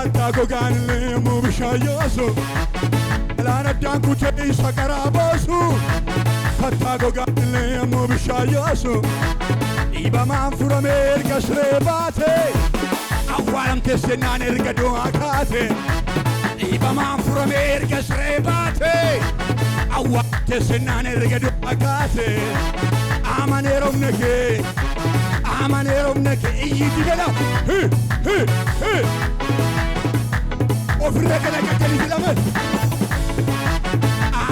كتاكو كان اللي مو بشاياسو لا ندانكو تيسا كراباسو كتاكو كان اللي مو بشاياسو إيبا مانفورا ميركا سريباتي أولم تسنان إرقدو أكاتي إيبا مانفورا ميركا سريباتي أولم تسنان إرقدو أكاتي آماني رمنكي آماني رمنكي إيجي بلا هي هي هي وفرق لك كلي في الأمل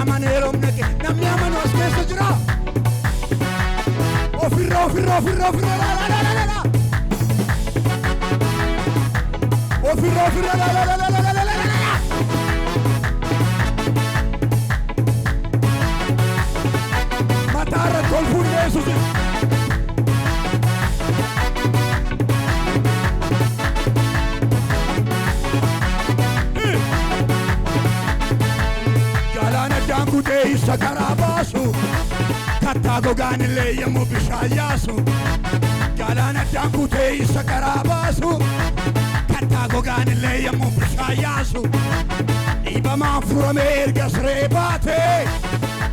آماني رمنكي نمي آمانو أسكي سجرا وفرق لا لا لا لا لا وفرق لا لا لا لا لا لا لا ما تعرف كل فول يسوع Kutei sakarabasu katago ganile yamu bishayasu galana kutei sakarabasu katago ganile yamu bishayasu iba mafura merga srebate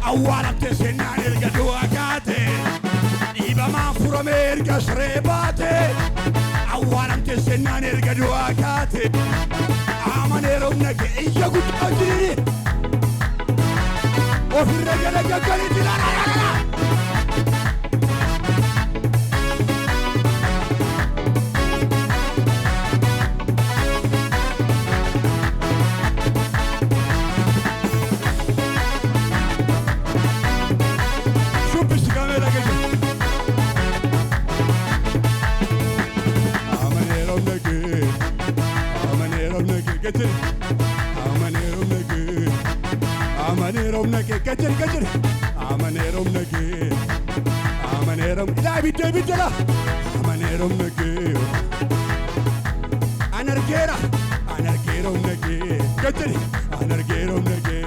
awala tesena nerga duakate iba mafura merga srebate awala tesena nerga duakate amanero nake iyagut ajiri وفي الرجل جاكلت لا لا لا لا شوف الكاميرا كده آمنيرو نجي آمنيرو نجي كتير آمنيرو نجي آمنيرو نجي كتير كتير آمنيرو نجي آمنيرو لا بيجي لا آمنيرو نجي أنا رجيرو نجي كتير أنا رجيرو نجي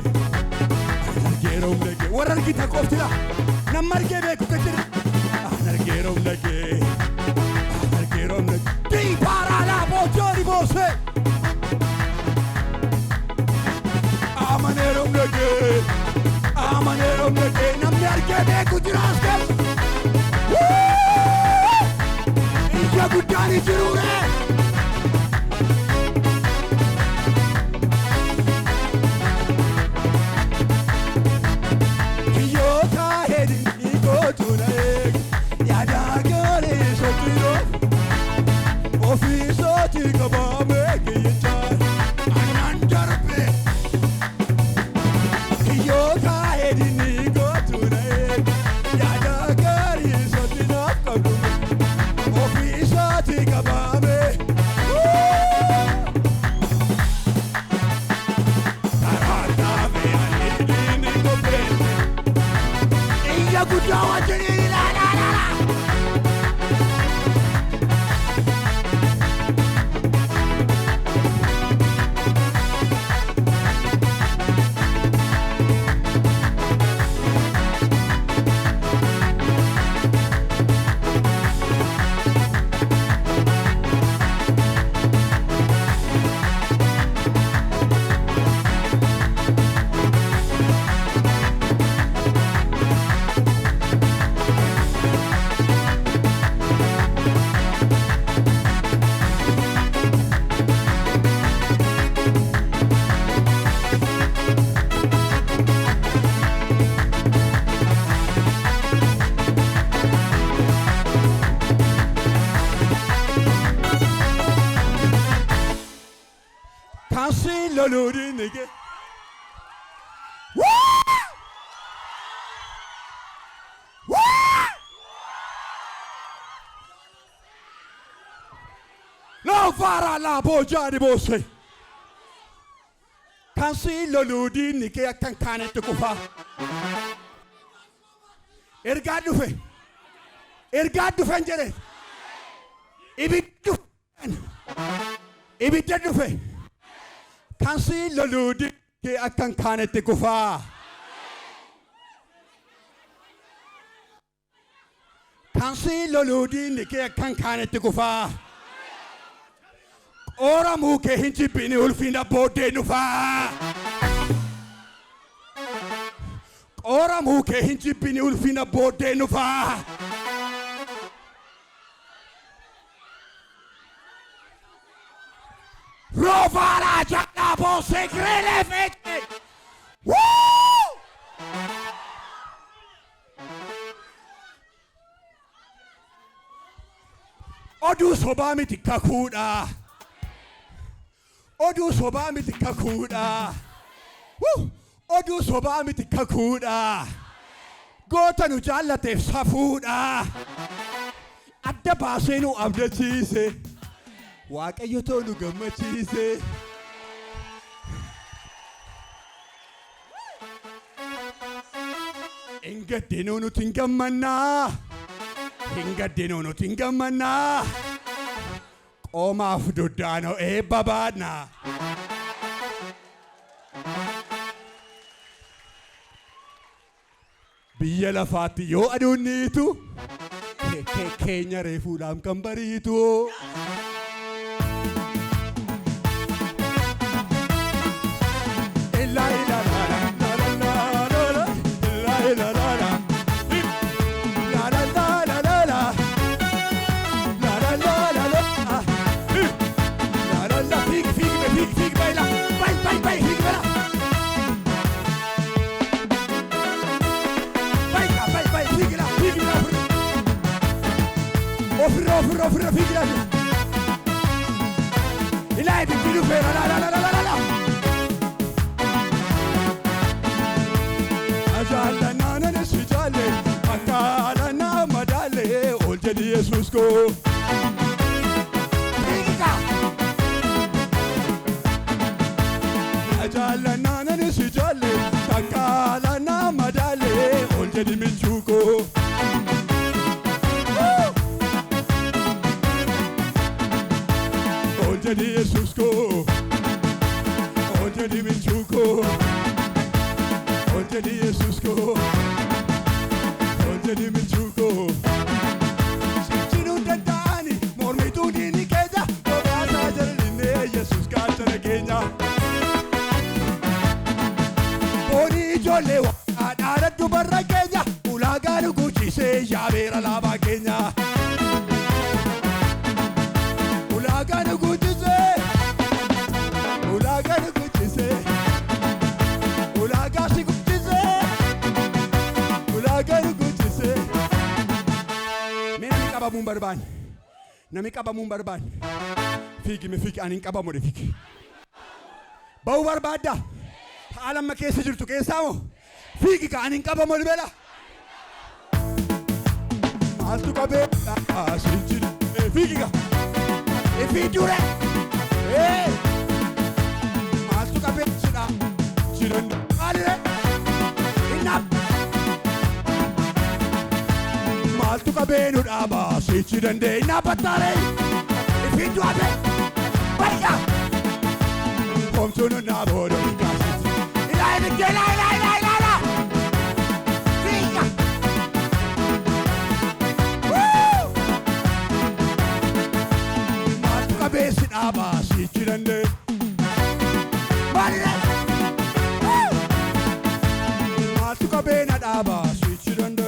ورا رجيتها كوفتلا نمر جيبك كتير أنا رجيرو نجي دي بارا لا بوجوري بوسه آمنيرو نجي نمر جيبك كتير أسكت إيجا قداني جروره وفي صوتي قبامك يجار أنا انجربي كيوكا هيدني قوتونيك يا داكاري صوتي نفقكم وفي صوتي قبامك تراتا في عنيديني قبرين إيا قدوا وجري لا لا لا لا Lolori nigga. No fara la bojani bose. Kansi lolodi nigga kan kanet kufa. Ergadu fe njere. Ibidu fe. Kansi loludi ke akan kanete kufa. Kansi loludi ni ke akan kanete kufa. Ora muke hinchi bini ulfina bode nufa. Ora muke hinchi bini ulfina bode nufa. Rovala jana bo segrele fete. Woo! Odu sobami tikakuda. Odu sobami tikakuda. Woo! Odu sobami tikakuda. Gota nu jallate safuda. Adda baasenu abdachiise. Waaqayyo tolu gammachiise. Ingaddinoo nuti hin gammannaa. Ingaddinoo nuti hin gammannaa. Qoomaaf doddaanoo eebba baadnaa. Biyya lafaatti yoo aduun niitu keenya reefuudhaan kan bariitu. Ofra figra. Ilai bikiru fera la. Ajala nana ne sijale, akala na madale, oljedi Jesus ko. Figra. Ajala nana ne sijale, akala na madale, oljedi michuko. Oljedi Jesus ko, oljedi michuko, oljedi Jesus ko, oljedi michuko. Sichinu dandani, mormitu dini keja, obasa jaline Jesus ka chana kenya. Boni jole wa adara dubarra kenya, ulagaru guchi se yavera lava kenya. Ulagaru guchi. Barban. Nami qabamuun barban. Fiigi me fiigi ani qabamu de fiigi. Ba'u barbaadda. Haalamma keessa jirtu keessaa moo fiigi ka ani qabamu de bela. Maaltu qabee asiin fiigi ka. Fiidure. Maaltu qabee sidha. Jiran maalire. Innaaf. Maaltu qabee nu dhaaba sichi dandeenya battaare. Ifiitu abe. Bariga. Homtu nu naaboodo ikaasiti. Ilaa ibiddee ilaa. Fiiga. Maaltu qabee si dhaaba sichi dandee. Maalire. Maaltu qabee na dhaaba sichi dandee.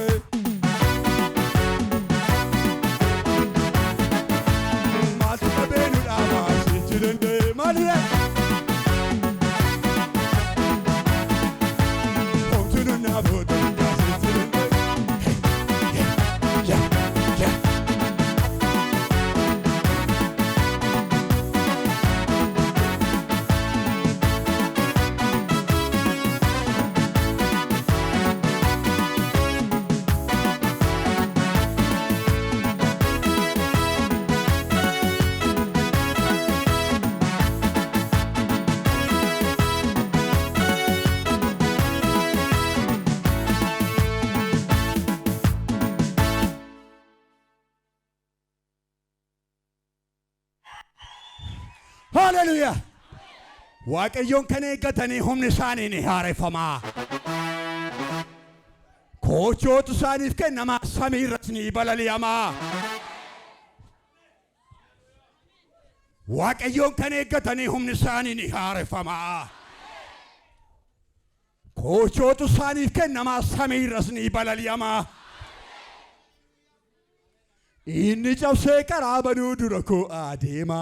Hallelujah. Waaqayyoon kan eeggatanii humni isaanii ni haareffamaa. Kochootu isaaniif kennamaa samii irratti ni balali'amaa. waaqayyoon kan eeggatanii humni isaanii ni haareffama. Kochootu isaaniif kennamaa samii irras ni balali'ama. Inni cabsee karaa banuu dura koo adeema.